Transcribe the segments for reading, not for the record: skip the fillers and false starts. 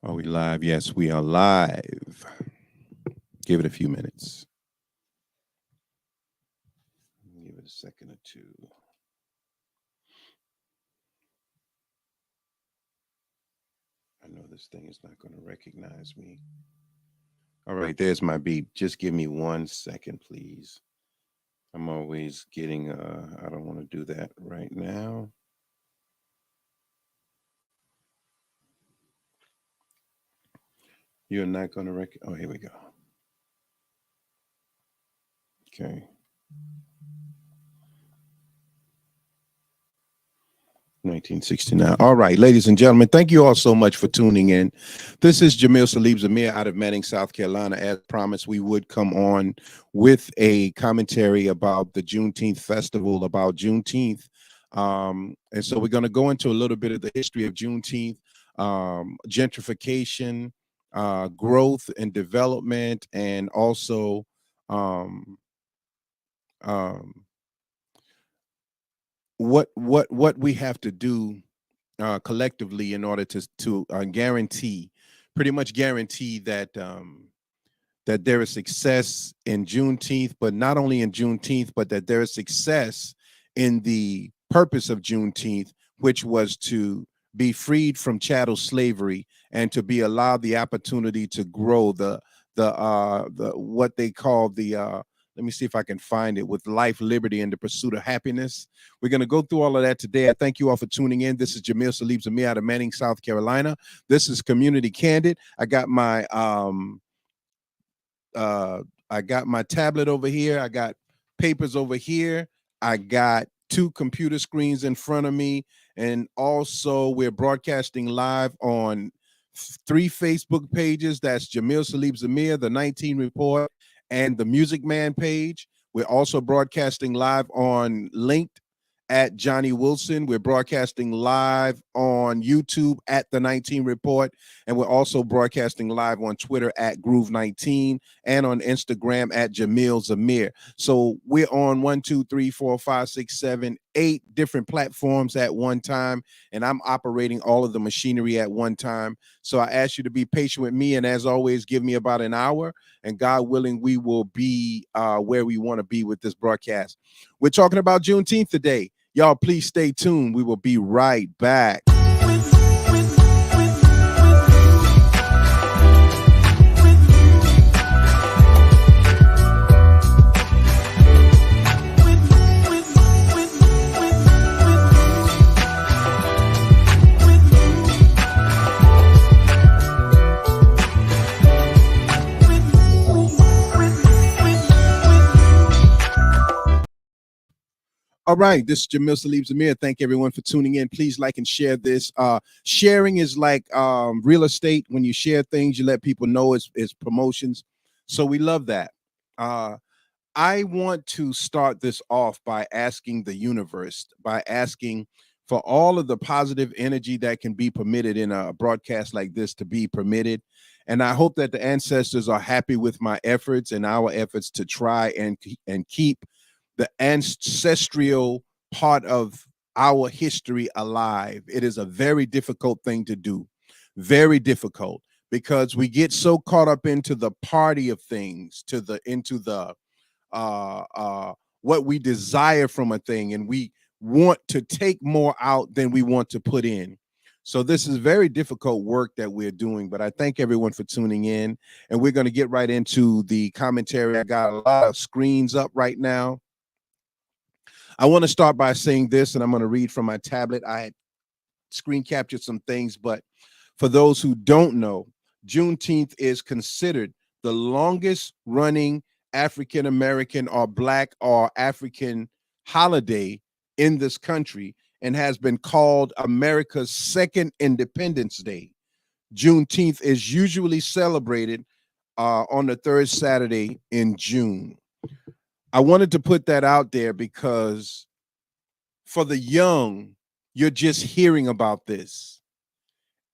Are we live? Yes, we are live. Give it a few minutes. Give it a second or two. I know this thing is not going to recognize me. All right, there's my beep. Just give me 1 second, please. I'm always getting, I don't want to do that right now. You're not going to oh, here we go. Okay. 1969. All right, ladies and gentlemen, thank you all so much for tuning in. This is Jamil Salib Zamir out of Manning, South Carolina. As promised, we would come on with a commentary about the Juneteenth festival, about Juneteenth. And so we're going to go into a little bit of the history of Juneteenth, gentrification, growth and development, and also um, what we have to do collectively in order to guarantee, pretty much guarantee that that there is success in Juneteenth, but not only in Juneteenth, but that there is success in the purpose of Juneteenth, which was to be freed from chattel slavery and to be allowed the opportunity to grow the what they call the let me see if I can find it, with life, liberty, and the pursuit of happiness. We're going to go through all of that today. I thank you all for tuning in. This is Jamil Salib Zamir out of Manning, South Carolina. This is Community Candid. I got my tablet over here. I got papers over here. I got 2 computer screens in front of me. And also we're broadcasting live on 3 Facebook pages. That's Jamil Salib Zamir, the 19 Report, and the Music Man page. We're also broadcasting live on Linked at Johnny Wilson. We're broadcasting live on YouTube at the 19 Report, and we're also broadcasting live on Twitter at Groove19 and on Instagram at Jamil Zamir. So we're on 1, 2, 3, 4, 5, 6, 7, 8 different platforms at one time, and I'm operating all of the machinery at one time. So I ask you to be patient with me, and as always, give me about an hour, and God willing, we will be where we want to be with this broadcast. We're talking about Juneteenth today. Y'all, please stay tuned. We will be right back. All right, this is Jamil Salib Zamir. Thank everyone for tuning in. Please like and share this. Sharing is like real estate. When you share things, you let people know it's promotions. So we love that. I want to start this off by asking the universe, by asking for all of the positive energy that can be permitted in a broadcast like this to be permitted. And I hope that the ancestors are happy with my efforts and our efforts to try and keep the ancestral part of our history alive. It is a very difficult thing to do, very difficult, because we get so caught up into the party of things, into the what we desire from a thing, and we want to take more out than we want to put in. So this is very difficult work that we're doing, but I thank everyone for tuning in, and we're going to get right into the commentary. I got a lot of screens up right now. I want to start by saying this, and I'm going to read from my tablet. I had screen captured some things, but for those who don't know, Juneteenth is considered the longest running African American or Black or African holiday in this country, and has been called America's second Independence Day. Juneteenth is usually celebrated on the 3rd Saturday in June. I wanted to put that out there because for the young, you're just hearing about this.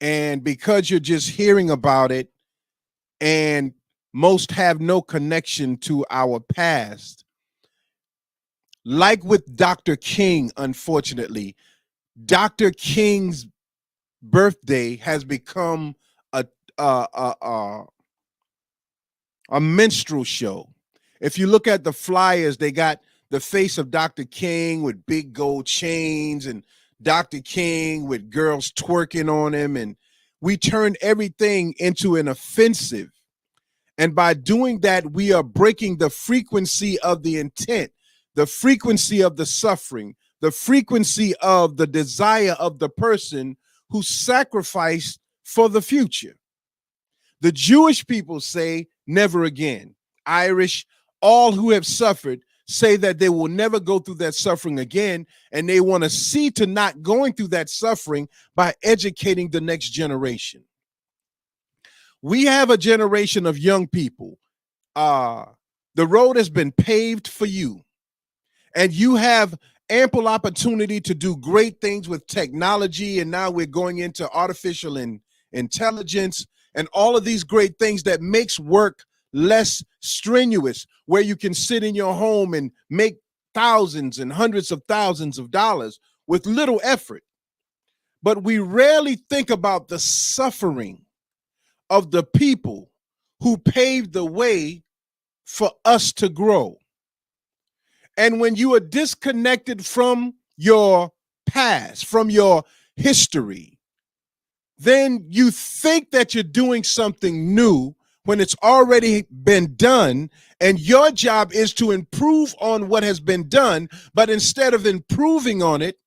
And because you're just hearing about it, and most have no connection to our past, like with Dr. King, unfortunately, Dr. King's birthday has become uh, uh, uh, a minstrel show. If you look at the flyers, they got the face of Dr. King with big gold chains and Dr. King with girls twerking on him. And we turned everything into an offensive. And by doing that, we are breaking the frequency of the intent, the frequency of the suffering, the frequency of the desire of the person who sacrificed for the future. The Jewish people say, never again. Irish, all who have suffered say that they will never go through that suffering again. And they want to see to not going through that suffering by educating the next generation. We have a generation of young people. The road has been paved for you, and you have ample opportunity to do great things with technology. And now we're going into artificial intelligence and all of these great things that makes work less strenuous, where you can sit in your home and make thousands and hundreds of thousands of dollars with little effort. But we rarely think about the suffering of the people who paved the way for us to grow. And when you are disconnected from your past, from your history, then you think that you're doing something new when it's already been done, and your job is to improve on what has been done. But instead of improving on it,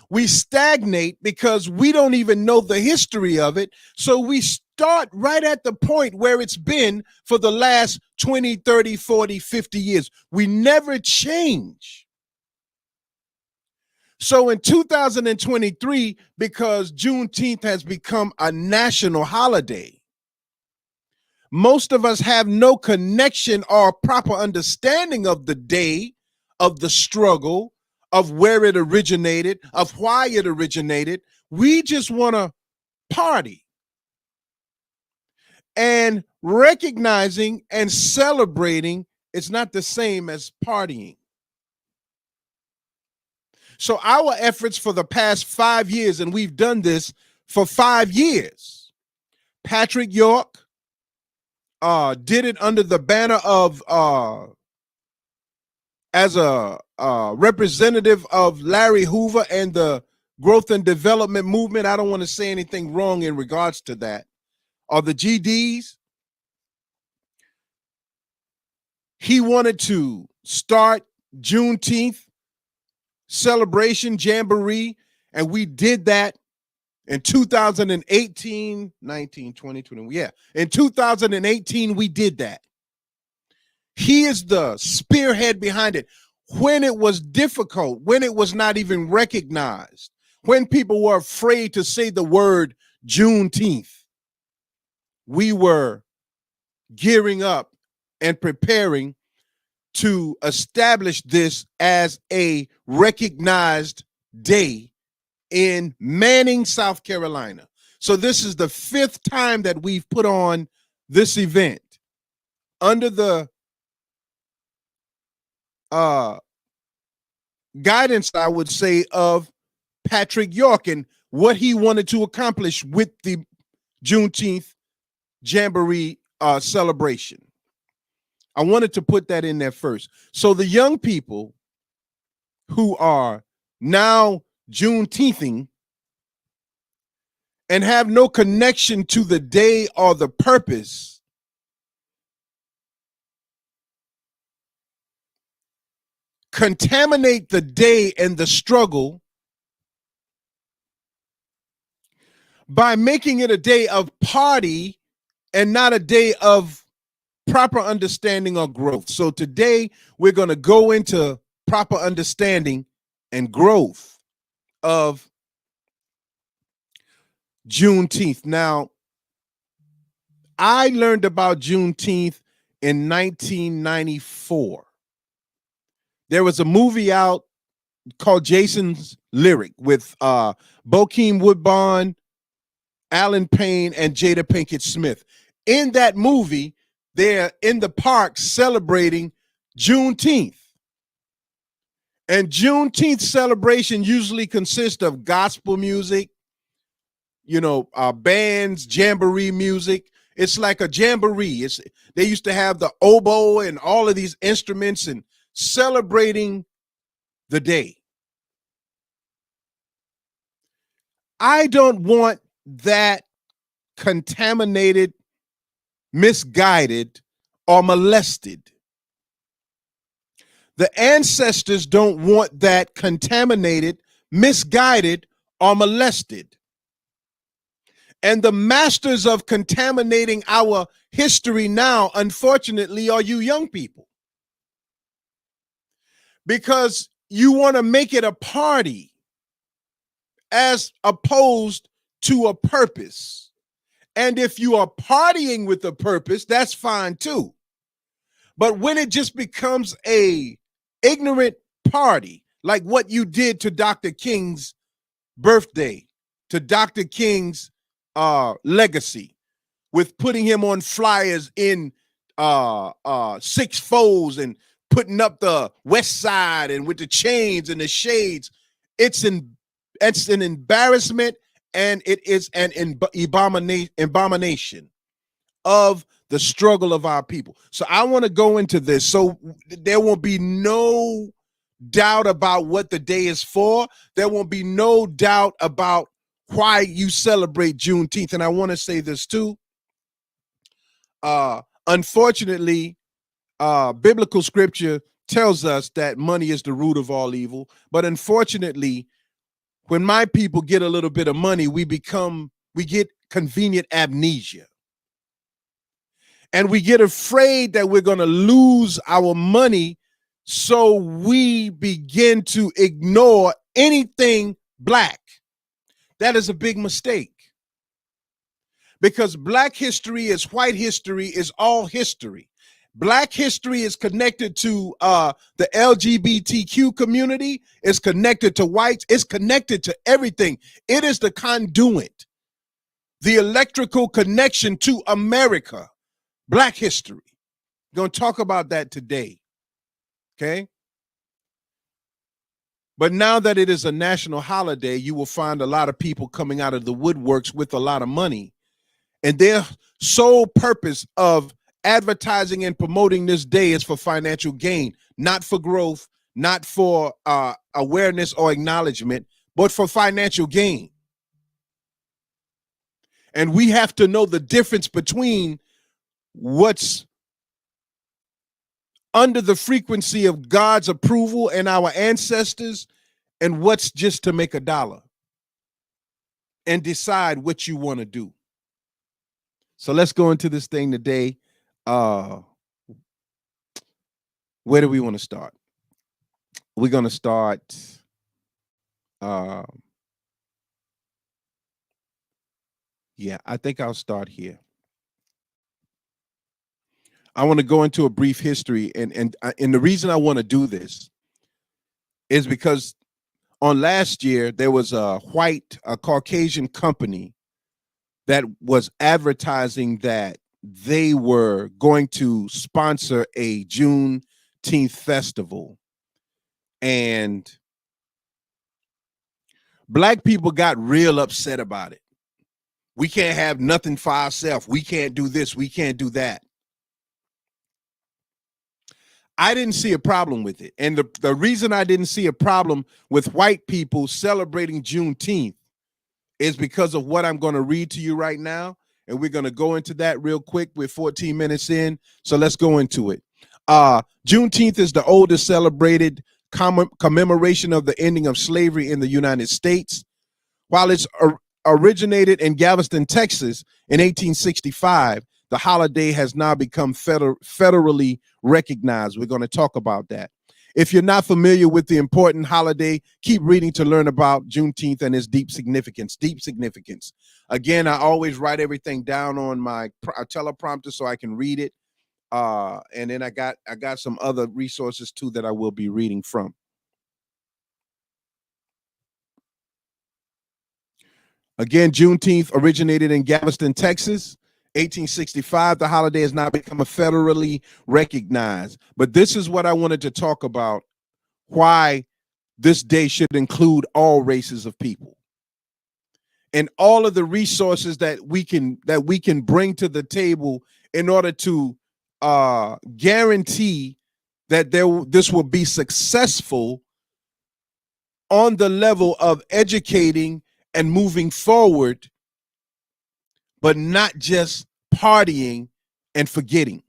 we stagnate because we don't even know the history of it. So we start right at the point where it's been for the last 20, 30, 40, 50 years. We never change. So in 2023, because Juneteenth has become a national holiday, most of us have no connection or proper understanding of the day, of the struggle, of where it originated, of why it originated. We just want to party. And recognizing and celebrating is not the same as partying. So our efforts for the past 5 years, and we've done this for 5 years. Patrick York did it under the banner of as a representative of Larry Hoover and the growth and development movement. I don't want to say anything wrong in regards to that. Or the GDs. He wanted to start Juneteenth celebration jamboree, and we did that in 2018, 19, 20, 20. Yeah, in 2018, we did that. He is the spearhead behind it. When it was difficult, when it was not even recognized, when people were afraid to say the word Juneteenth, we were gearing up and preparing to establish this as a recognized day in Manning, South Carolina. So this is the 5th time that we've put on this event under the guidance, I would say, of Patrick York and what he wanted to accomplish with the Juneteenth Jamboree celebration. I wanted to put that in there first. So the young people who are now Juneteenthing and have no connection to the day or the purpose contaminate the day and the struggle by making it a day of party and not a day of proper understanding or growth. So today we're going to go into proper understanding and growth of Juneteenth. Now, I learned about Juneteenth in 1994. There was a movie out called Jason's Lyric with Bokeem Woodbine, Alan Payne, and Jada Pinkett Smith. In that movie, they're in the park celebrating Juneteenth. And Juneteenth celebration usually consists of gospel music, bands, jamboree music. It's like a jamboree. They used to have the oboe and all of these instruments and celebrating the day. I don't want that contaminated, misguided, or molested. The ancestors don't want that contaminated, misguided, or molested. And the masters of contaminating our history now, unfortunately, are you young people. Because you want to make it a party as opposed to a purpose. And if you are partying with a purpose, that's fine too. But when it just becomes a ignorant party, like what you did to Dr. King's birthday, to Dr. King's legacy, with putting him on flyers in Six Foes and putting up the West Side and with the chains and the shades, it's an embarrassment, and it is an abomination of the struggle of our people. So I want to go into this so there won't be no doubt about what the day is for. There won't be no doubt about why you celebrate Juneteenth. And I want to say this too. Unfortunately, biblical scripture tells us that money is the root of all evil. But unfortunately, when my people get a little bit of money, we get convenient amnesia. And we get afraid that we're going to lose our money, so we begin to ignore anything black. That is a big mistake. Because black history is white history, is all history. Black history is connected to the LGBTQ community, it's connected to whites, it's connected to everything. It is the conduit, the electrical connection to America. Black history. We're going to talk about that today. Okay? But now that it is a national holiday, you will find a lot of people coming out of the woodworks with a lot of money. And their sole purpose of advertising and promoting this day is for financial gain, not for growth, not for awareness or acknowledgement, but for financial gain. And we have to know the difference between what's under the frequency of God's approval and our ancestors and what's just to make a dollar, and decide what you want to do. So let's go into this thing today. Where do we want to start? We're going to start yeah, I think I'll start here. I want to go into a brief history, and the reason I want to do this is because on last year there was a Caucasian company that was advertising that they were going to sponsor a Juneteenth festival, and black people got real upset about it. We can't have nothing for ourselves. We can't do this. We can't do that. I didn't see a problem with it. And the reason I didn't see a problem with white people celebrating Juneteenth is because of what I'm going to read to you right now. And we're going to go into that real quick. We're 14 minutes in, so let's go into it. Juneteenth is the oldest celebrated commemoration of the ending of slavery in the United States. While it's originated in Galveston, Texas in 1865, the holiday has now become federally recognized. We're going to talk about that. If you're not familiar with the important holiday, keep reading to learn about Juneteenth and its deep significance. Deep significance. Again, I always write everything down on my teleprompter so I can read it. And then I got some other resources too that I will be reading from. Again, Juneteenth originated in Galveston, Texas, 1865. The holiday has now become a federally recognized. But this is what I wanted to talk about, why this day should include all races of people. and all of the resources that we can bring to the table in order to guarantee that this will be successful on the level of educating and moving forward, but not just partying and forgetting.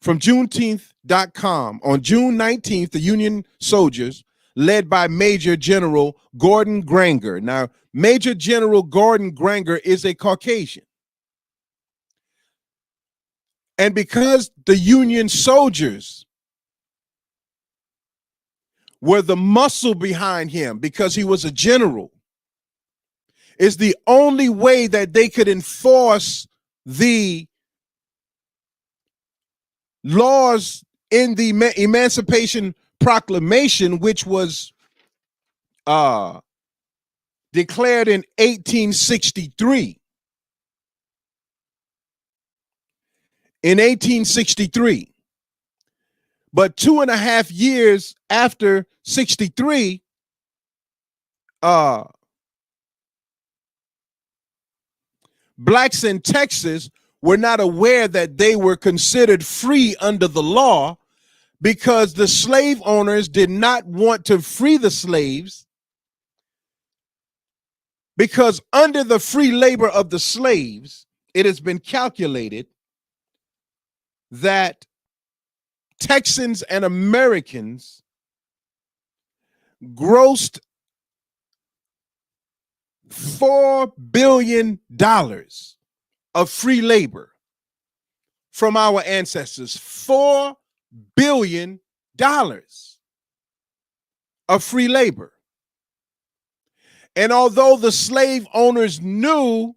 From Juneteenth.com, on June 19th, the Union soldiers, led by Major General Gordon Granger. Now, Major General Gordon Granger is a Caucasian. And because the Union soldiers were the muscle behind him, because he was a general, is the only way that they could enforce the laws in the Emancipation Proclamation, which was declared in 1863. In 1863. But 2.5 years after 63, blacks in Texas were not aware that they were considered free under the law, because the slave owners did not want to free the slaves, because under the free labor of the slaves, it has been calculated that Texans and Americans grossed $4 billion of free labor from our ancestors. $4 billion of free labor. And although the slave owners knew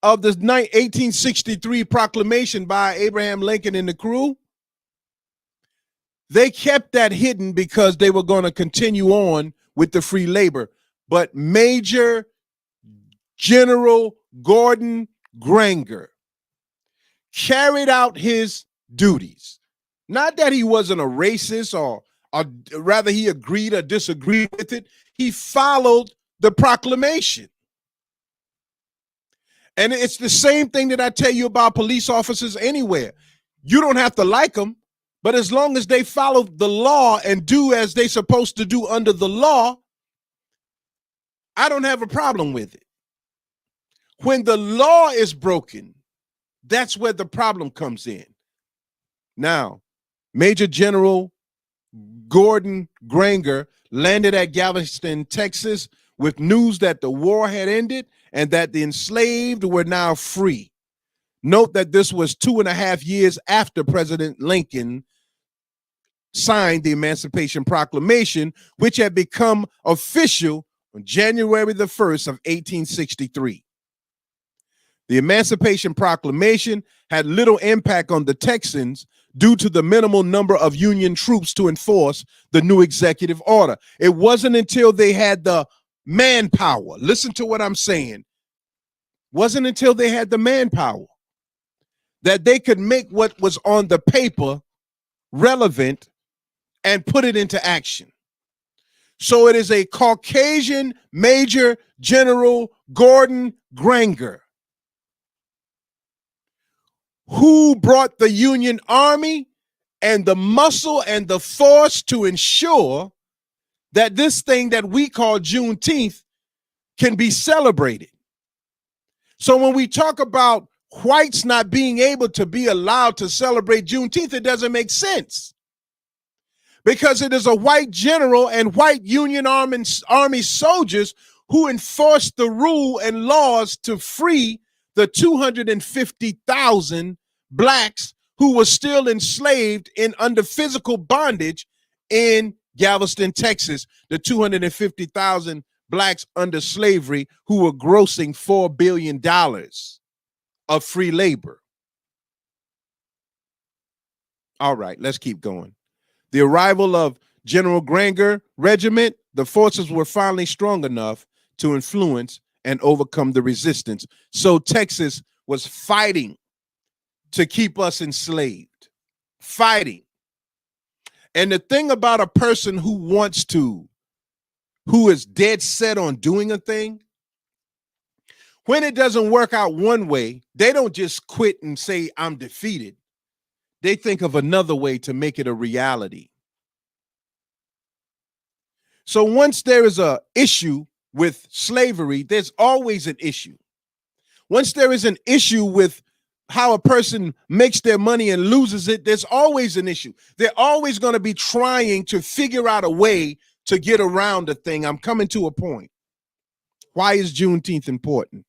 of the 1863 proclamation by Abraham Lincoln and the crew, they kept that hidden because they were going to continue on with the free labor. But Major General Gordon Granger carried out his duties. Not that he wasn't a racist, or rather he agreed or disagreed with it. He followed the proclamation. And it's the same thing that I tell you about police officers anywhere. You don't have to like them, but as long as they follow the law and do as they're supposed to do under the law, I don't have a problem with it. When the law is broken, that's where the problem comes in. Now, Major General Gordon Granger landed at Galveston, Texas, with news that the war had ended and that the enslaved were now free. Note that this was 2.5 years after President Lincoln signed the Emancipation Proclamation, which had become official on January the 1st of 1863. The Emancipation Proclamation had little impact on the Texans due to the minimal number of Union troops to enforce the new executive order. It wasn't until they had the manpower. Listen to what I'm saying. Wasn't until they had the manpower that they could make what was on the paper relevant and put it into action. So it is a Caucasian Major General Gordon Granger who brought the Union Army and the muscle and the force to ensure that this thing that we call Juneteenth can be celebrated. So when we talk about whites not being able to be allowed to celebrate Juneteenth, it doesn't make sense, because it is a white general and white Union Army soldiers who enforced the rule and laws to free the 250,000 blacks who were still enslaved and under physical bondage in Galveston, Texas, the 250,000 blacks under slavery who were grossing $4 billion of free labor. All right, let's keep going. The arrival of General Granger Regiment, the forces were finally strong enough to influence and overcome the resistance. So Texas was fighting to keep us enslaved, fighting. And the thing about a person who is dead set on doing a thing, When it doesn't work out one way, they don't just quit and say, I'm defeated. They think of another way to make it a reality. So once there is an issue with slavery, there's always an issue. Once there is an issue with how a person makes their money and loses it, there's always an issue. They're always going to be trying to figure out a way to get around a thing. I'm coming to a point. Why is Juneteenth important?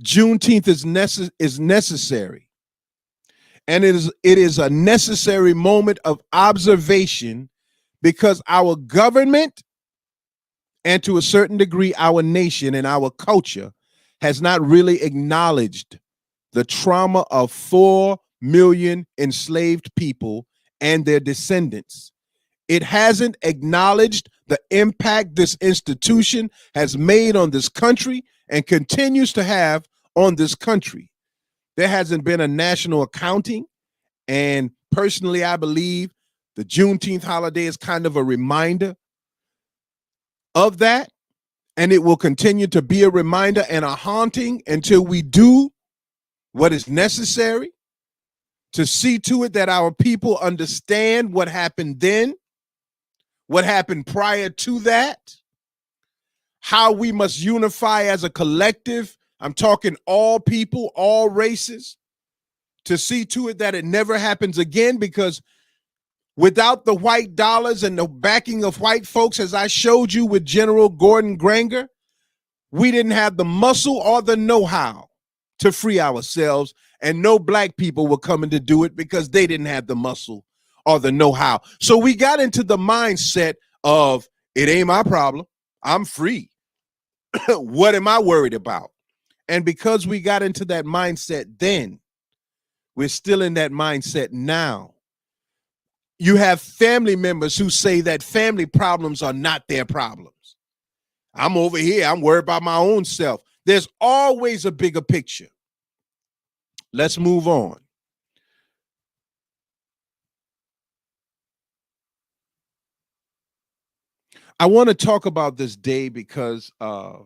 Juneteenth is necessary. And it is a necessary moment of observation because our government, and to a certain degree, our nation and our culture has not really acknowledged the trauma of 4 million enslaved people and their descendants. It hasn't acknowledged the impact this institution has made on this country and continues to have on this country. There hasn't been a national accounting. And personally, I believe the Juneteenth holiday is kind of a reminder of that. And it will continue to be a reminder and a haunting until we do what is necessary to see to it that our people understand what happened then, what happened prior to that, how we must unify as a collective. I'm talking all people, all races, to see to it that it never happens again, because without the white dollars and the backing of white folks, as I showed you with General Gordon Granger, we didn't have the muscle or the know-how to free ourselves, and no black people were coming to do it because they didn't have the muscle or the know-how. So we got into the mindset of, it ain't my problem, I'm free. What am I worried about? And because we got into that mindset then, we're still in that mindset now. You have family members who say that family problems are not their problems. I'm over here, I'm worried about my own self. There's always a bigger picture. Let's move on. I want to talk about this day because the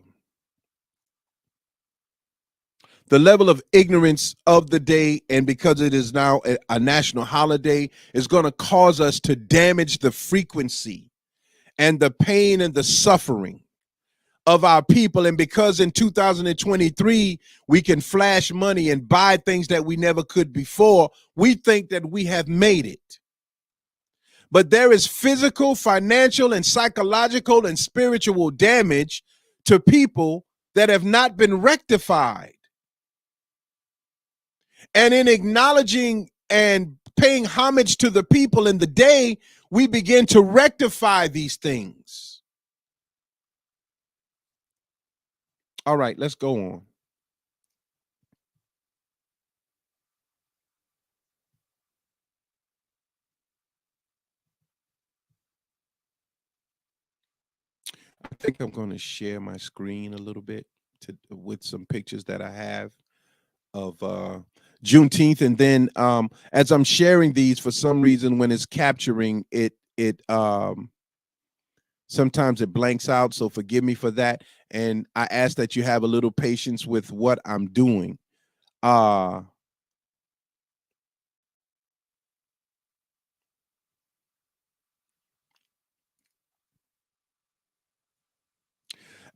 level of ignorance of the day, and because it is now a national holiday, is going to cause us to damage the frequency and the pain and the suffering of our people. And because in 2023, we can flash money and buy things that we never could before, we think that we have made it. But there is physical, financial, and psychological and spiritual damage to people that have not been rectified. And in acknowledging and paying homage to the people in the day, we begin to rectify these things. All right, let's go on. I think I'm going to share my screen a little bit with some pictures that I have of Juneteenth, and then as I'm sharing these, for some reason, when it's capturing it, sometimes it blanks out. So forgive me for that, and I ask that you have a little patience with what I'm doing.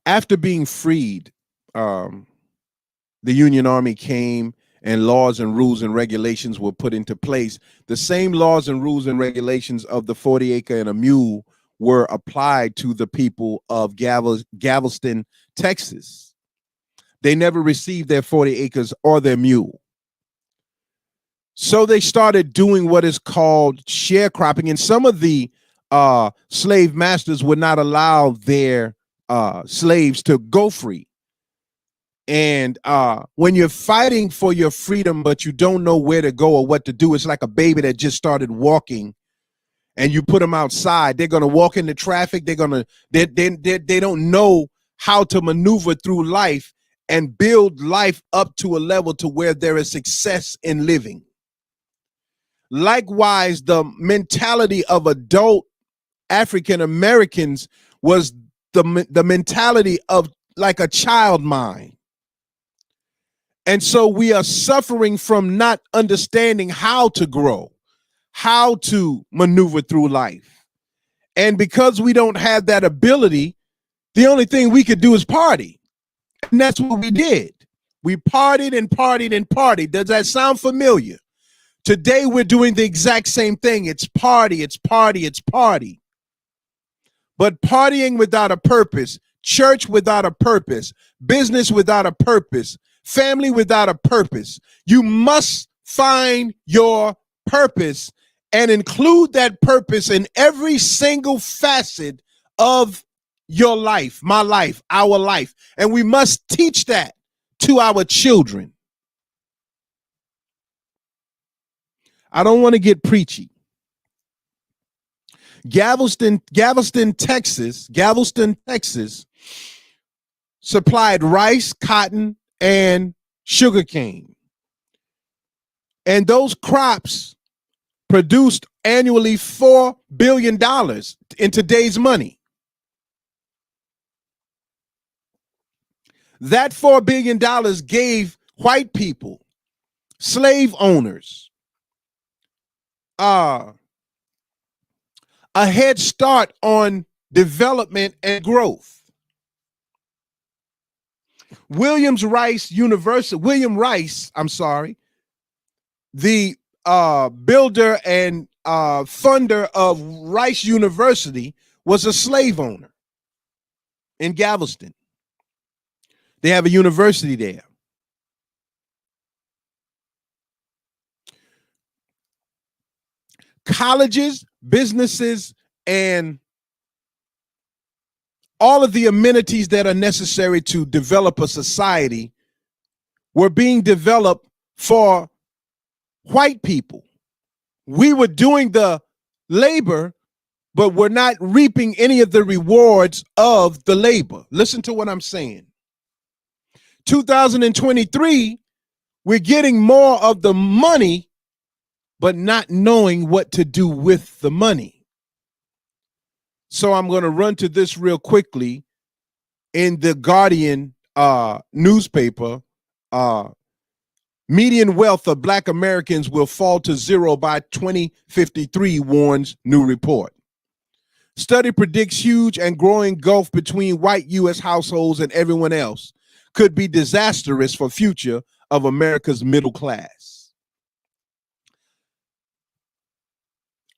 After being freed, the Union Army came, and laws and rules and regulations were put into place. The same laws and rules and regulations of the 40 acre and a mule were applied to the people of Galveston, Texas. They never received their 40 acres or their mule. So they started doing what is called sharecropping, and some of the slave masters would not allow their slaves to go free. And when you're fighting for your freedom, but you don't know where to go or what to do, it's like a baby that just started walking, and you put them outside. They're going to walk into traffic. They don't know how to maneuver through life and build life up to a level to where there is success in living. Likewise, the mentality of adult African Americans was the mentality of like a child mind. And so we are suffering from not understanding how to grow, how to maneuver through life. And because we don't have that ability, the only thing we could do is party. And that's what we did. We partied and partied and partied. Does that sound familiar? Today we're doing the exact same thing. It's party, it's party, it's party. But partying without a purpose, church without a purpose, business without a purpose, family without a purpose. You must find your purpose and include that purpose in every single facet of your life, my life, our life. And we must teach that to our children. I don't want to get preachy. Galveston, Texas supplied rice, cotton, and sugarcane. And those crops produced annually $4 billion in today's money. That $4 billion gave white people, slave owners, a head start on development and growth. William Rice, the builder and funder of Rice University, was a slave owner in Galveston. They have a university there. Colleges, businesses, and all of the amenities that are necessary to develop a society were being developed for white people. We were doing the labor, but we're not reaping any of the rewards of the labor. Listen to what I'm saying. 2023, we're getting more of the money, but not knowing what to do with the money. So I'm going to run to this real quickly. In the Guardian newspaper, median wealth of Black Americans will fall to zero by 2053, warns new report. Study predicts huge and growing gulf between white U.S. households and everyone else could be disastrous for future of America's middle class.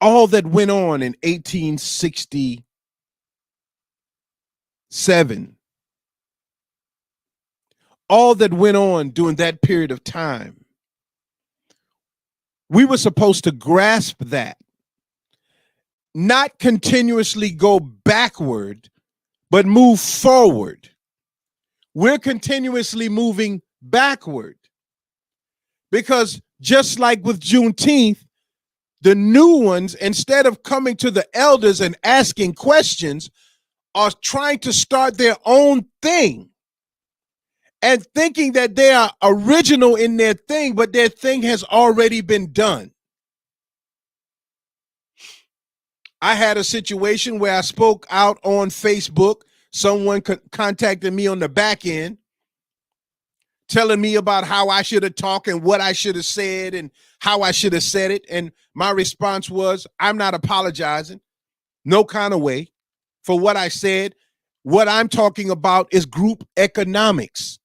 All that went on in 1867, all that went on during that period of time, we were supposed to grasp that, not continuously go backward, but move forward. We're continuously moving backward because just like with Juneteenth, the new ones, instead of coming to the elders and asking questions, are trying to start their own thing and thinking that they are original in their thing, but their thing has already been done. I had a situation where I spoke out on Facebook. Someone contacted me on the back end, telling me about how I should have talked and what I should have said and how I should have said it. And my response was, I'm not apologizing, no kind of way, for what I said. What I'm talking about is group economics.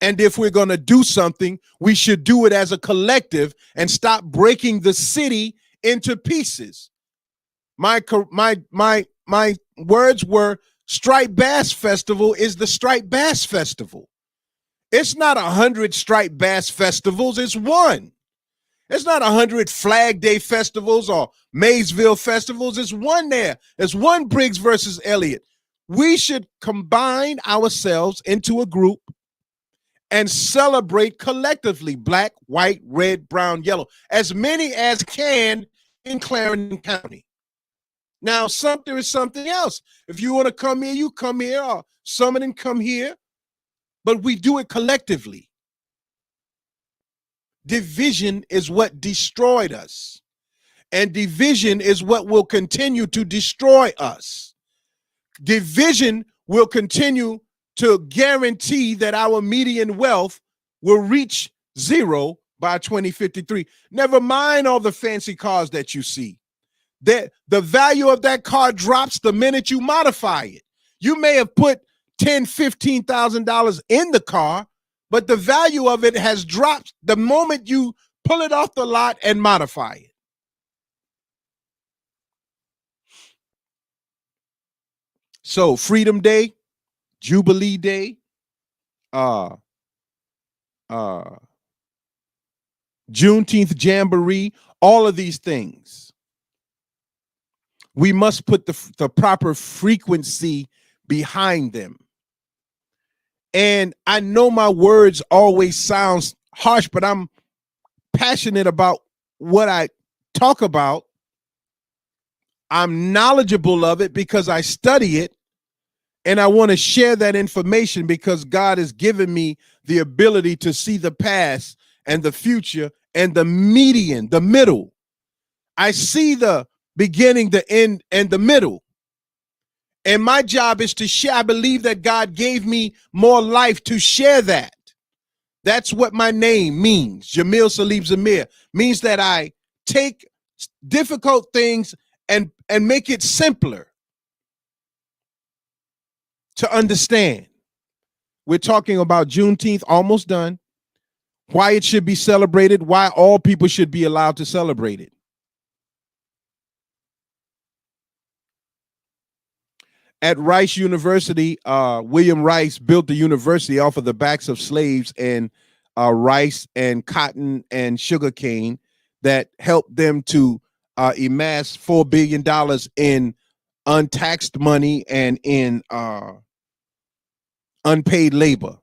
And if we're going to do something, we should do it as a collective and stop breaking the city into pieces. My words were, Striped Bass Festival is the Striped Bass Festival. It's not 100 Striped Bass Festivals, it's one. It's not 100 Flag Day festivals or Maysville festivals, it's one there. There's one Briggs versus Elliott. We should combine ourselves into a group and celebrate collectively, black, white, red, brown, yellow, as many as can in Clarendon County. Now, Sumter is something else. If you want to come here, you come here, or some of them come here, but we do it collectively. Division is what destroyed us, and division is what will continue to destroy us. Division will continue to guarantee that our median wealth will reach zero by 2053. Never mind all the fancy cars that you see. That the value of that car drops the minute you modify it. You may have put $10,000, $15,000 in the car, but the value of it has dropped the moment you pull it off the lot and modify it. So Freedom Day, Jubilee Day, uh Juneteenth Jamboree, all of these things, we must put the proper frequency behind them. And I know my words always sounds harsh, but I'm passionate about what I talk about. I'm knowledgeable of it because I study it, and I want to share that information because God has given me the ability to see the past and the future and the median, the middle. I see the beginning, the end, and the middle. And my job is to share. I believe that God gave me more life to share that. That's what my name means. Jamil Salib Zamir means that I take difficult things and make it simpler to understand. We're talking about Juneteenth, almost done, why it should be celebrated, why all people should be allowed to celebrate it. At Rice University, William Rice built the university off of the backs of slaves and rice and cotton and sugarcane that helped them to amass $4 billion in untaxed money and in unpaid labor.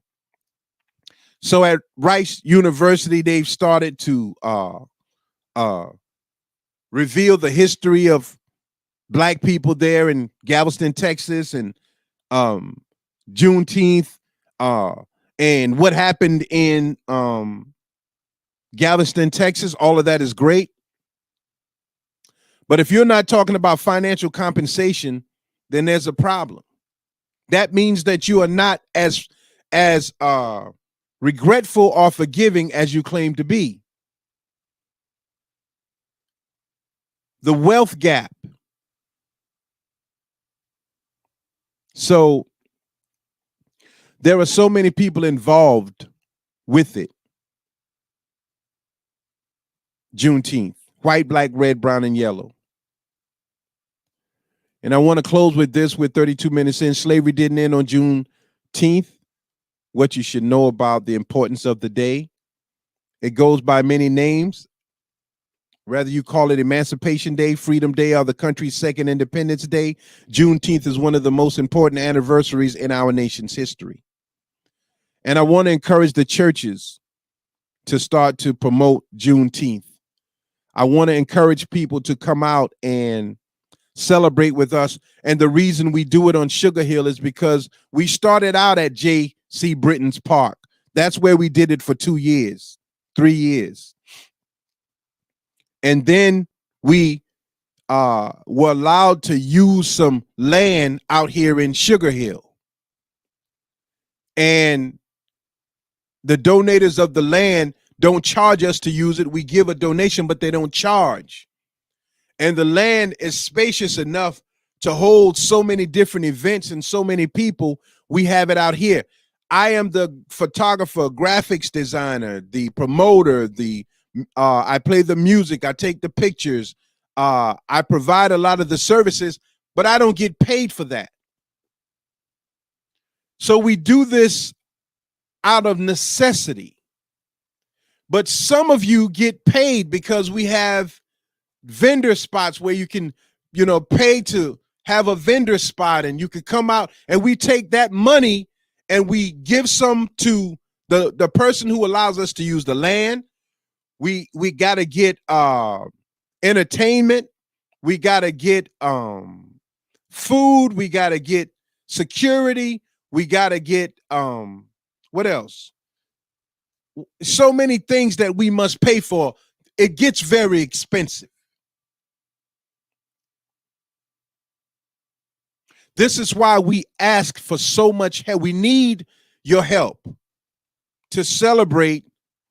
So at Rice University, they've started to reveal the history of Black people there in Galveston, Texas, and Juneteenth, and what happened in Galveston, Texas. All of that is great. But if you're not talking about financial compensation, then there's a problem. That means that you are not as regretful or forgiving as you claim to be. The wealth gap. So there are so many people involved with it. Juneteenth, white, black, red, brown, and yellow. And I want to close with this. We're 32 minutes in. Slavery didn't end on Juneteenth. What you should know about the importance of the day. It goes by many names. Whether you call it Emancipation Day, Freedom Day, or the country's second Independence Day, Juneteenth is one of the most important anniversaries in our nation's history. And I want to encourage the churches to start to promote Juneteenth. I want to encourage people to come out and celebrate with us. And the reason we do it on Sugar Hill is because we started out at J.C. Britton's Park. That's where we did it for 2 years, 3 years. And then we were allowed to use some land out here in Sugar Hill. And the donators of the land don't charge us to use it. We give a donation, but they don't charge. And the land is spacious enough to hold so many different events and so many people. We have it out here. I am the photographer, graphics designer, the promoter, I play the music, I take the pictures, I provide a lot of the services, but I don't get paid for that. So we do this out of necessity. But some of you get paid because we have vendor spots where you can, pay to have a vendor spot, and you can come out, and we take that money and we give some to the person who allows us to use the land. We got to get entertainment. We got to get food. We got to get security. We got to get what else? So many things that we must pay for. It gets very expensive. This is why we ask for so much help. We need your help to celebrate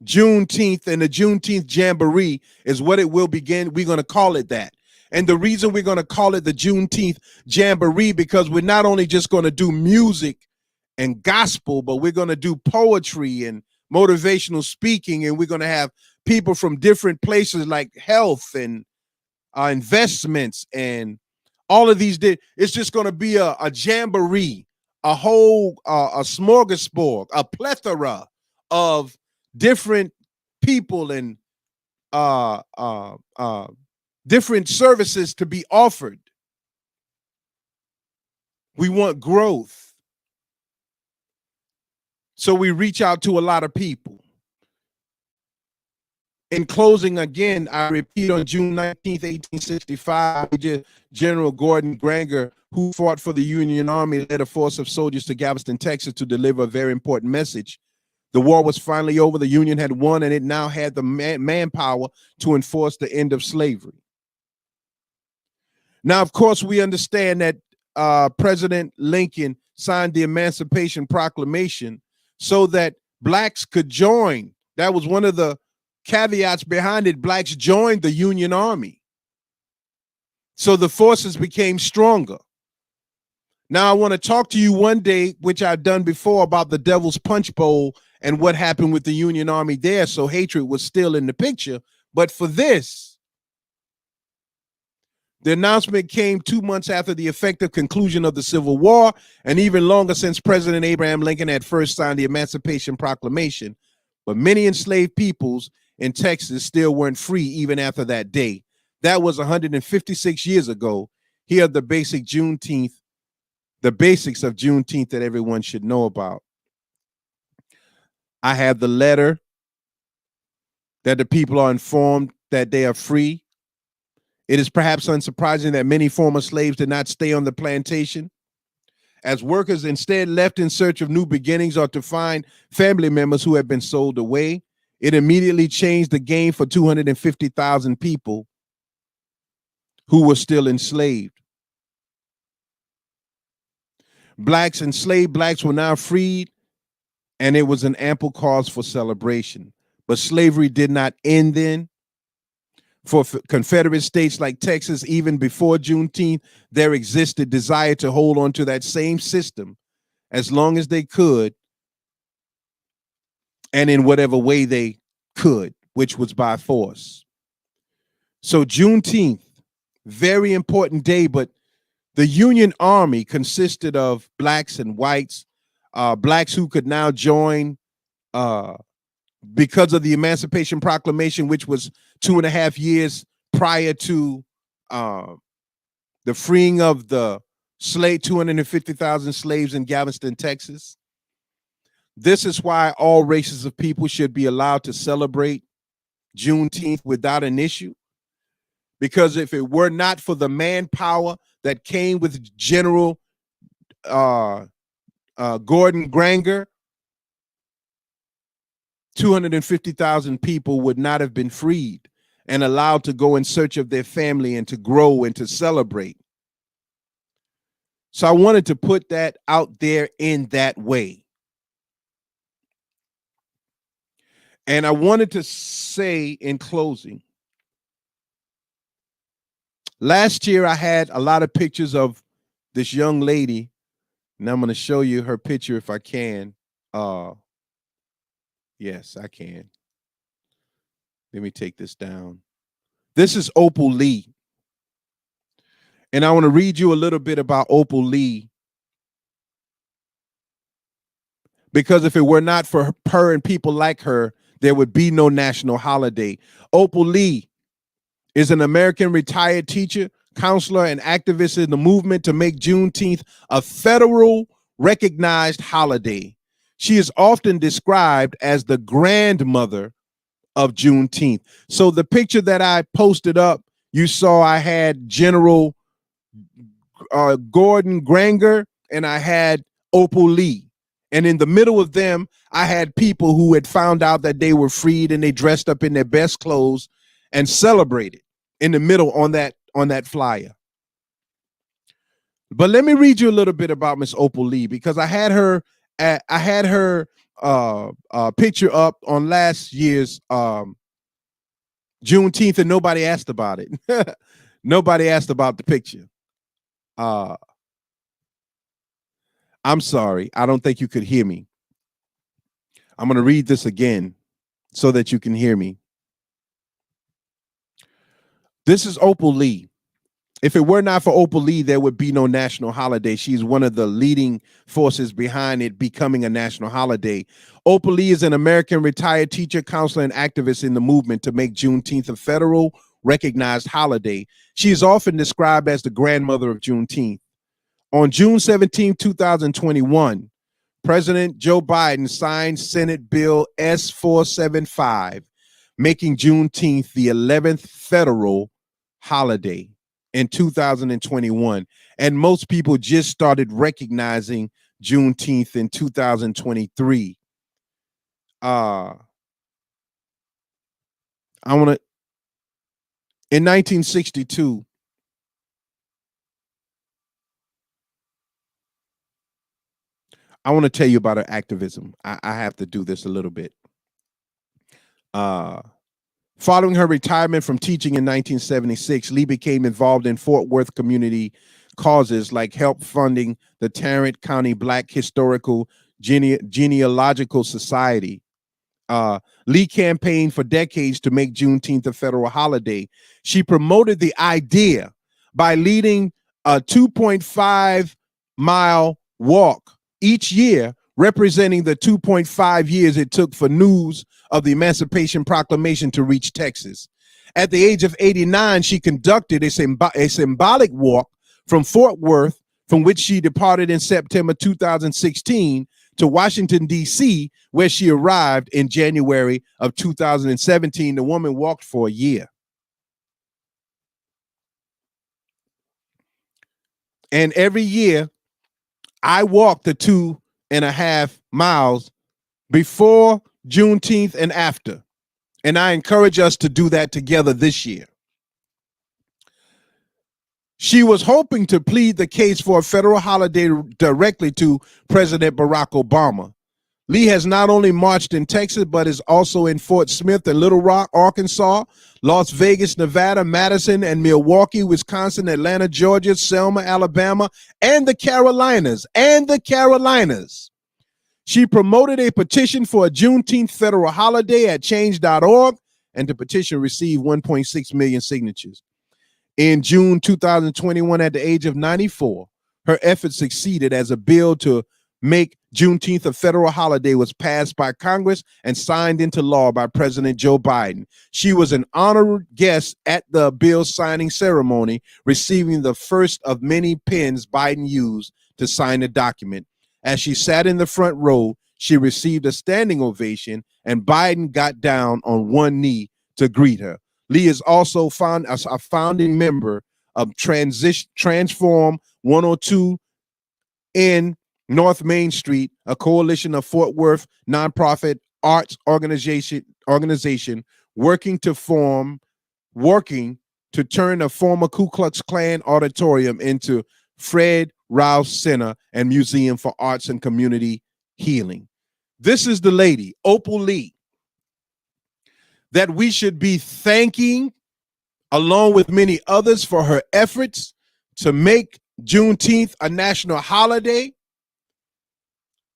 Juneteenth and the Juneteenth Jamboree is what it will begin. We're going to call it that. And the reason we're going to call it the Juneteenth Jamboree, because we're not only just going to do music and gospel, but we're going to do poetry and motivational speaking. And we're going to have people from different places like health and investments and all of these. It's just going to be a jamboree, a whole a smorgasbord, a plethora of different people and different services to be offered. We want growth. So we reach out to a lot of people. In closing, again, I repeat, on June 19th, 1865, General Gordon Granger, who fought for the Union Army, led a force of soldiers to Galveston, Texas to deliver a very important message. The war was finally over. The Union had won, and it now had the manpower to enforce the end of slavery. Now, of course, we understand that President Lincoln signed the Emancipation Proclamation so that blacks could join. That was one of the caveats behind it. Blacks joined the Union Army. So the forces became stronger. Now, I want to talk to you one day, which I've done before, about the Devil's Punch Bowl and what happened with the Union Army there. So hatred was still in the picture. But for this, the announcement came 2 months after the effective conclusion of the Civil War, and even longer since President Abraham Lincoln had first signed the Emancipation Proclamation. But many enslaved peoples in Texas still weren't free even after that day. That was 156 years ago. Here are the basics of Juneteenth that everyone should know about. I have the letter that the people are informed that they are free. It is perhaps unsurprising that many former slaves did not stay on the plantation, as workers instead left in search of new beginnings or to find family members who had been sold away. It immediately changed the game for 250,000 people who were still enslaved. Enslaved blacks were now freed, and it was an ample cause for celebration. But slavery did not end then. For Confederate states like Texas, even before Juneteenth, there existed desire to hold on to that same system as long as they could, and in whatever way they could, which was by force. So Juneteenth, very important day, but the Union Army consisted of blacks and whites, blacks who could now join because of the Emancipation Proclamation, which was 2.5 years prior to the freeing of the 250,000 slaves in Galveston, Texas. This is why all races of people should be allowed to celebrate Juneteenth without an issue. Because if it were not for the manpower that came with General Gordon Granger, 250,000 people would not have been freed and allowed to go in search of their family and to grow and to celebrate. So I wanted to put that out there in that way. And I wanted to say in closing, last year I had a lot of pictures of this young lady, and I'm going to show you her picture if I can. Yes, I can. Let me take this down. This is Opal Lee. And I want to read you a little bit about Opal Lee, because if it were not for her and people like her, there would be no national holiday. Opal Lee is an American retired teacher, counselor, and activist in the movement to make Juneteenth a federal recognized holiday. She is often described as the grandmother of Juneteenth. So the picture that I posted up, you saw I had General Gordon Granger and I had Opal Lee. And in the middle of them, I had people who had found out that they were freed, and they dressed up in their best clothes and celebrated in the middle on that flyer. But let me read you a little bit about Miss Opal Lee, because I had her picture up on last year's Juneteenth, and nobody asked about it. Nobody asked about the picture. I'm sorry. I don't think you could hear me. I'm going to read this again so that you can hear me. This is Opal Lee. If it were not for Opal Lee, there would be no national holiday. She's one of the leading forces behind it becoming a national holiday. Opal Lee is an American retired teacher, counselor, and activist in the movement to make Juneteenth a federal recognized holiday. She is often described as the grandmother of Juneteenth. On June 17, 2021, President Joe Biden signed Senate Bill S-475, making Juneteenth the 11th federal holiday in 2021. And most people just started recognizing Juneteenth in 2023. I want to, in 1962, I want to tell you about her activism. I have to do this a little bit. Following her retirement from teaching in 1976, Lee became involved in Fort Worth community causes like help funding the Tarrant County Black Historical Genealogical Society. Lee campaigned for decades to make Juneteenth a federal holiday. She promoted the idea by leading a 2.5-mile walk each year, representing the 2.5 years it took for news of the Emancipation Proclamation to reach Texas. At the age of 89, she conducted a symbolic walk from Fort Worth, from which she departed in September 2016, to Washington, D.C., where she arrived in January of 2017. The woman walked for a year. And every year, I walked the 2.5 miles before Juneteenth and after. And I encourage us to do that together this year. She was hoping to plead the case for a federal holiday directly to President Barack Obama. Lee has not only marched in Texas, but is also in Fort Smith and Little Rock, Arkansas, Las Vegas, Nevada, Madison, and Milwaukee, Wisconsin, Atlanta, Georgia, Selma, Alabama, and the Carolinas. She promoted a petition for a Juneteenth federal holiday at change.org, and the petition received 1.6 million signatures. In June 2021, at the age of 94, her efforts succeeded as a bill to make Juneteenth a federal holiday was passed by Congress and signed into law by President Joe Biden. She was an honored guest at the bill signing ceremony, receiving the first of many pens Biden used to sign the document. As she sat in the front row, she received a standing ovation, and Biden got down on one knee to greet her. Lee is also a founding member of Transform 102 in North Main Street, a coalition of Fort Worth nonprofit arts organization working to turn a former Ku Klux Klan auditorium into Fred Rouse Center and Museum for Arts and Community Healing. This is the lady, Opal Lee, that we should be thanking, along with many others, for her efforts to make Juneteenth a national holiday.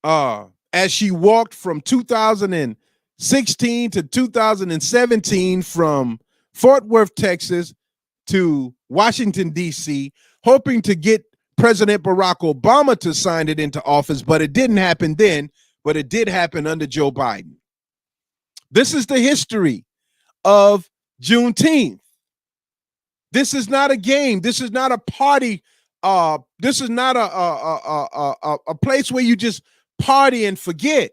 As she walked from 2016 to 2017 from Fort Worth, Texas to Washington, D.C., hoping to get President Barack Obama to sign it into office, but it didn't happen then, but it did happen under Joe Biden. This is the history of Juneteenth. This is not a game. This is not a party. This is not a place where you just party and forget.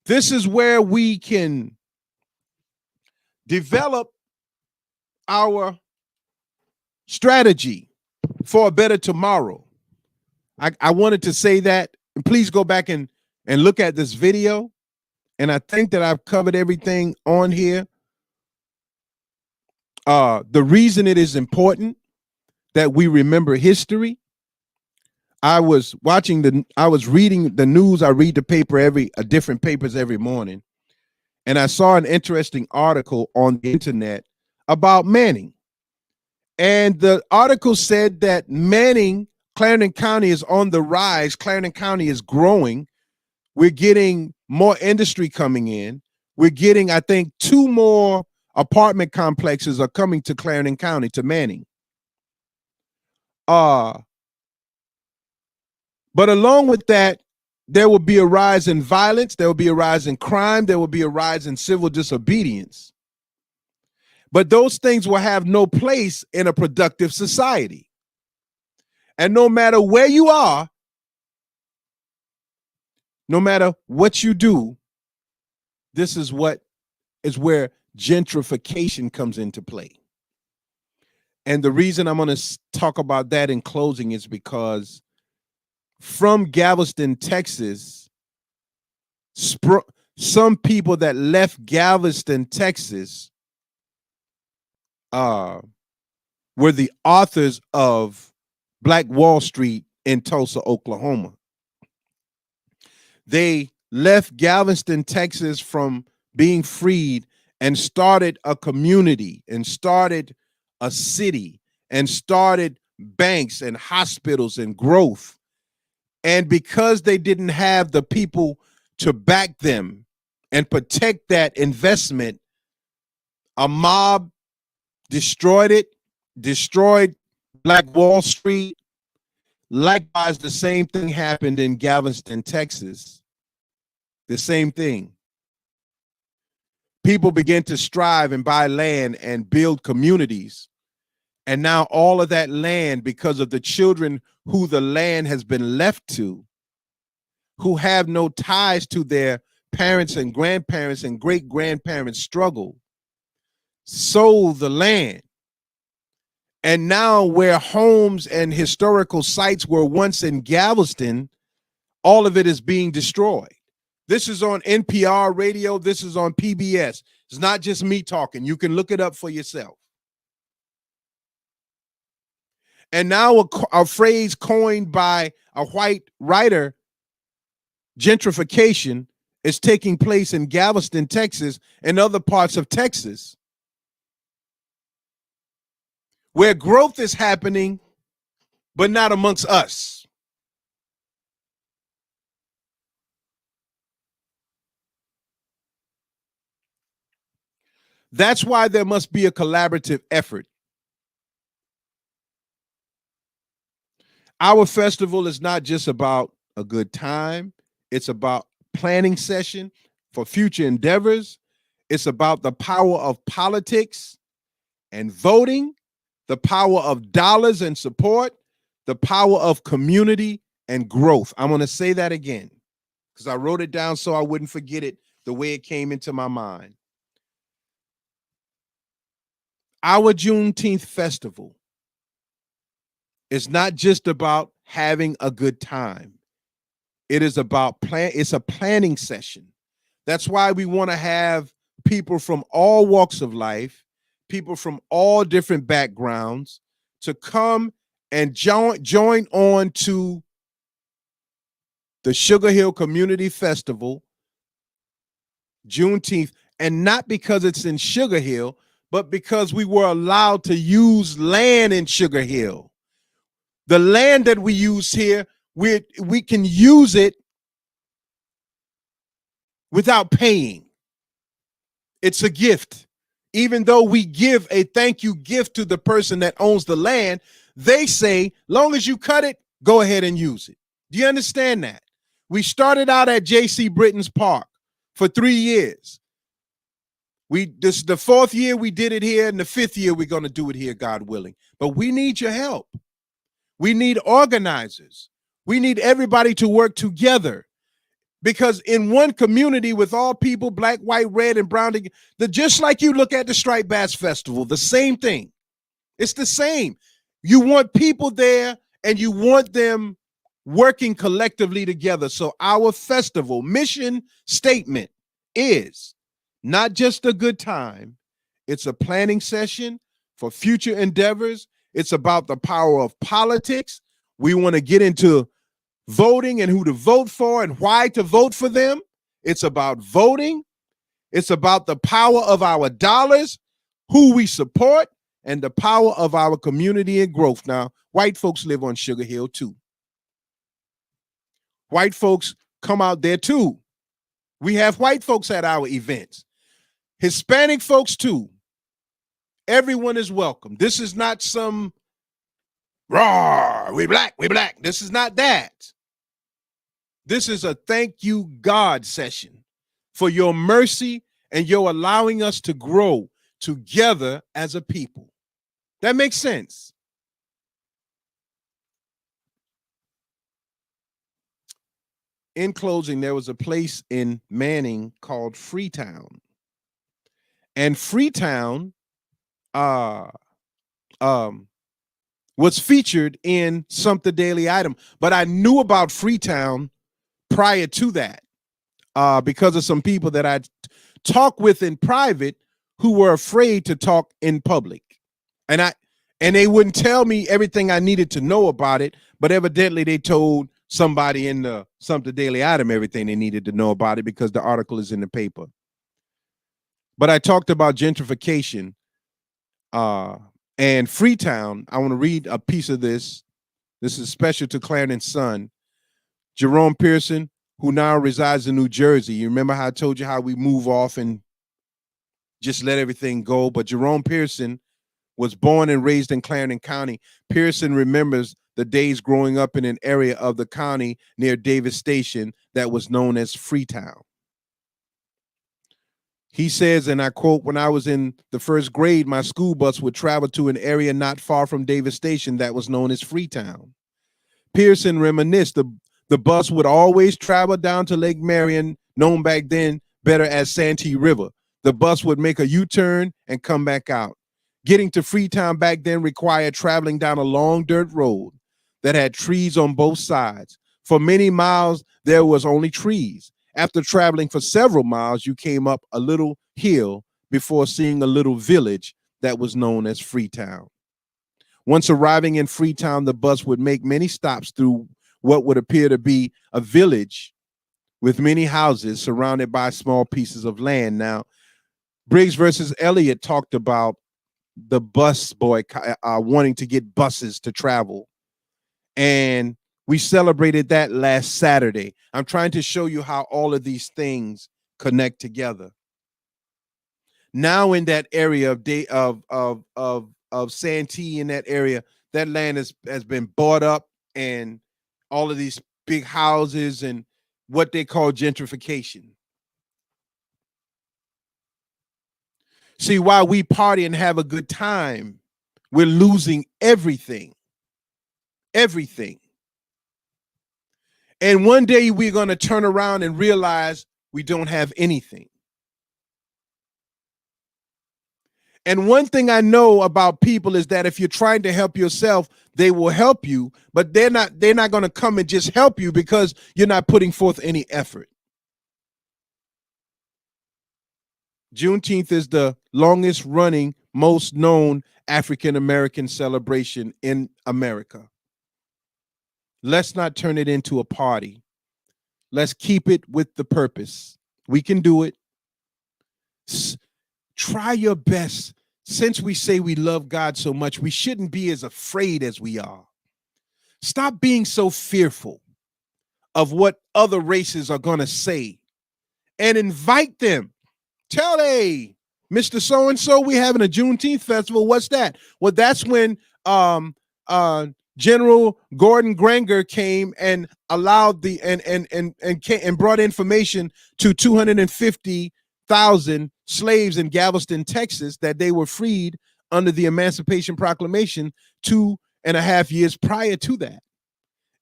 This is where we can develop our strategy for a better tomorrow. I wanted to say that. And please go back and look at this video. And I think that I've covered everything on here. The reason it is important that we remember history, I was reading the news. I read the paper different papers every morning. And I saw an interesting article on the internet about Manning. And the article said that Clarendon County is on the rise. Clarendon County is growing. We're getting more industry coming in. We're getting, I think, 2 more apartment complexes are coming to Clarendon County, to Manning. But along with that, there will be a rise in violence. There will be a rise in crime. There will be a rise in civil disobedience. But those things will have no place in a productive society. And no matter where you are, no matter what you do, this is where gentrification comes into play. And the reason I'm going to talk about that in closing is because from Galveston, Texas, some people that left Galveston, Texas, were the authors of Black Wall Street in Tulsa, Oklahoma. They left Galveston, Texas from being freed and started a community and started a city and started banks and hospitals and growth. And because they didn't have the people to back them and protect that investment, a mob destroyed it, destroyed Black Wall Street. Likewise, the same thing happened in Galveston, Texas. The same thing. People began to strive and buy land and build communities. And now all of that land, because of the children who the land has been left to, who have no ties to their parents and grandparents and great-grandparents' struggle, sold the land. And now where homes and historical sites were once in Galveston, all of it is being destroyed. This is on NPR radio. This is on PBS. It's not just me talking. You can look it up for yourself. And now a phrase coined by a white writer, gentrification, is taking place in Galveston, Texas, and other parts of Texas, where growth is happening, but not amongst us. That's why there must be a collaborative effort. Our festival is not just about a good time. It's about planning session for future endeavors. It's about the power of politics and voting, the power of dollars and support, the power of community and growth. I'm going to say that again because I wrote it down so I wouldn't forget it the way it came into my mind. Our Juneteenth festival is not just about having a good time. It is about it's a planning session. That's why we want to have people from all walks of life, people from all different backgrounds to come and join on to the Sugar Hill Community Festival, Juneteenth, and not because it's in Sugar Hill, but because we were allowed to use land in Sugar Hill. The land that we use here, we can use it without paying. It's a gift. Even though we give a thank you gift to the person that owns the land, they say, long as you cut it, go ahead and use it. Do you understand that? We started out at J.C. Britton's Park for 3 years. This is the 4th year we did it here, and the 5th year we're going to do it here, God willing. But we need your help. We need organizers. We need everybody to work together. Because in one community with all people, black, white, red, and brown, just like you look at the Striped Bass Festival, the same thing. It's the same. You want people there and you want them working collectively together. So our festival mission statement is not just a good time. It's a planning session for future endeavors. It's about the power of politics. We want to get into voting and who to vote for and why to vote for them. It's about voting. It's about the power of our dollars, who we support, and the power of our community and growth. Now, white folks live on Sugar Hill too. White folks come out there too. We have white folks at our events. Hispanic folks too. Everyone is welcome. This is not some raw, we black. This is not that. This is a thank you, God session for your mercy and your allowing us to grow together as a people. That makes sense. In closing, there was a place in Manning called Freetown. And Freetown was featured in Sumter Daily Item. But I knew about Freetown prior to that because of some people that I talked with in private who were afraid to talk in public. And they wouldn't tell me everything I needed to know about it, but evidently they told somebody in the Sumter Daily Item everything they needed to know about it because the article is in the paper. But I talked about gentrification and Freetown. I want to read a piece of this. This is special to Clarendon's son, Jerome Pearson, who now resides in New Jersey. You remember how I told you how we move off and just let everything go? But Jerome Pearson was born and raised in Clarendon County. Pearson remembers the days growing up in an area of the county near Davis Station that was known as Freetown. He says, and I quote, "When I was in the first grade, my school bus would travel to an area not far from Davis Station that was known as Freetown." Pearson reminisced the bus would always travel down to Lake Marion, known back then better as Santee River. The bus would make a U-turn and come back out. Getting to Freetown back then required traveling down a long dirt road that had trees on both sides. For many miles, there was only trees. After traveling for several miles, you came up a little hill before seeing a little village that was known as Freetown. Once arriving in Freetown, the bus would make many stops through what would appear to be a village with many houses surrounded by small pieces of land. Now, Briggs versus Elliott talked about the bus boy wanting to get buses to travel. And we celebrated that last Saturday. I'm trying to show you how all of these things connect together. Now in that area of Santee, in that area, that land has been bought up, and all of these big houses and what they call gentrification. See, while we party and have a good time, we're losing everything. Everything. And one day we're going to turn around and realize we don't have anything. And one thing I know about people is that if you're trying to help yourself, they will help you, but they're not going to come and just help you because you're not putting forth any effort. Juneteenth is the longest running, most known African-American celebration in America. Let's not turn it into a party. Let's keep it with the purpose. We can do it. Try your best. Since we say we love God so much, we shouldn't be as afraid as we are. Stop being so fearful of what other races are going to say and invite them. Tell, hey, Mr. So-and-so, we're having a Juneteenth festival. What's that? Well, that's when General Gordon Granger came and allowed and brought information to 250,000 slaves in Galveston, Texas, that they were freed under the Emancipation Proclamation 2.5 years prior to that.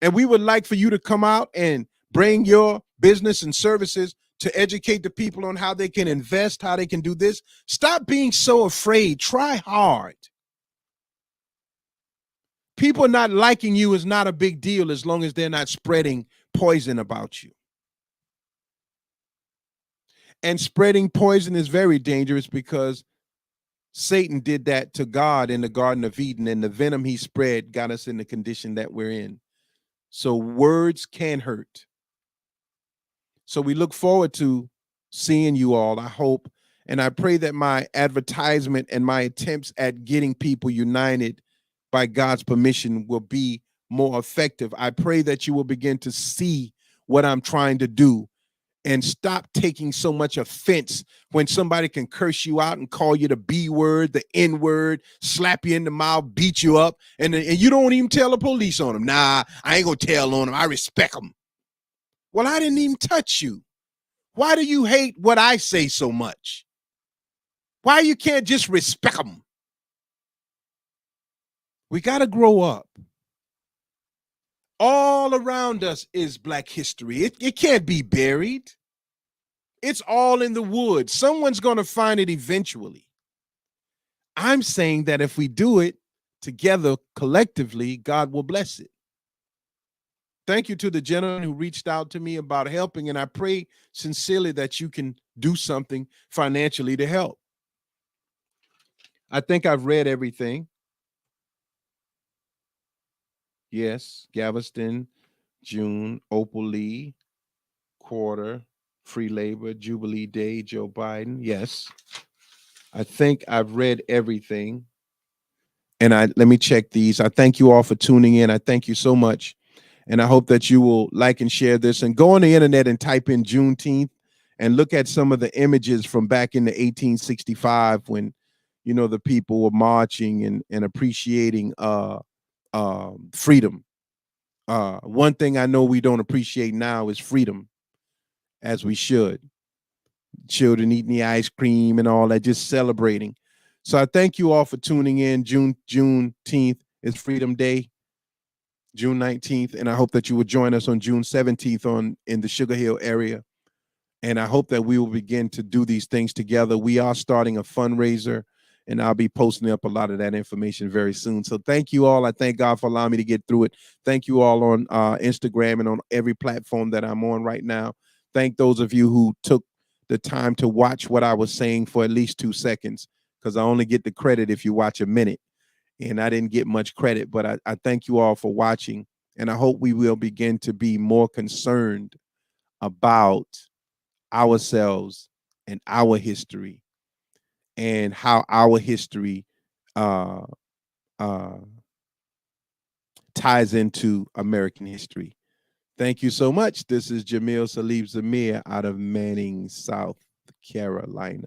And we would like for you to come out and bring your business and services to educate the people on how they can invest, how they can do this. Stop being so afraid. Try hard. People not liking you is not a big deal as long as they're not spreading poison about you. And spreading poison is very dangerous because Satan did that to God in the Garden of Eden, and the venom he spread got us in the condition that we're in. So words can hurt. So we look forward to seeing you all, I hope. And I pray that my advertisement and my attempts at getting people united by God's permission will be more effective. I pray that you will begin to see what I'm trying to do and stop taking so much offense when somebody can curse you out and call you the B word, the N word, slap you in the mouth, beat you up, and you don't even tell the police on them. Nah, I ain't gonna tell on them. I respect them. Well, I didn't even touch you. Why do you hate what I say so much? Why you can't just respect them? We got to grow up. All around us is Black history. It can't be buried. It's all in the woods. Someone's going to find it eventually. I'm saying that if we do it together collectively, God will bless it. Thank you to the gentleman who reached out to me about helping, and I pray sincerely that you can do something financially to help. I think I've read everything. Yes, Galveston, June, Opal Lee, quarter, free labor, Jubilee Day, Joe Biden. Yes, I think I've read everything. And let me check these. I thank you all for tuning in. I thank you so much. And I hope that you will like and share this and go on the internet and type in Juneteenth and look at some of the images from back in the 1865 when, the people were marching and appreciating freedom. One thing I know we don't appreciate now is freedom, as we should. Children eating the ice cream and all that, just celebrating. So I thank you all for tuning in. Juneteenth is Freedom Day, June 19th, and I hope that you will join us on June 17th in the Sugar Hill area. And I hope that we will begin to do these things together. We are starting a fundraiser, and I'll be posting up a lot of that information very soon. So thank you all. I thank God for allowing me to get through it. Thank you all on Instagram and on every platform that I'm on right now. Thank those of you who took the time to watch what I was saying for at least 2 seconds, because I only get the credit if you watch a minute. And I didn't get much credit, but I thank you all for watching. And I hope we will begin to be more concerned about ourselves and our history and how our history uh, uh, ties into American history. Thank you so much. This is Jamil Salib Zamir out of Manning, South Carolina.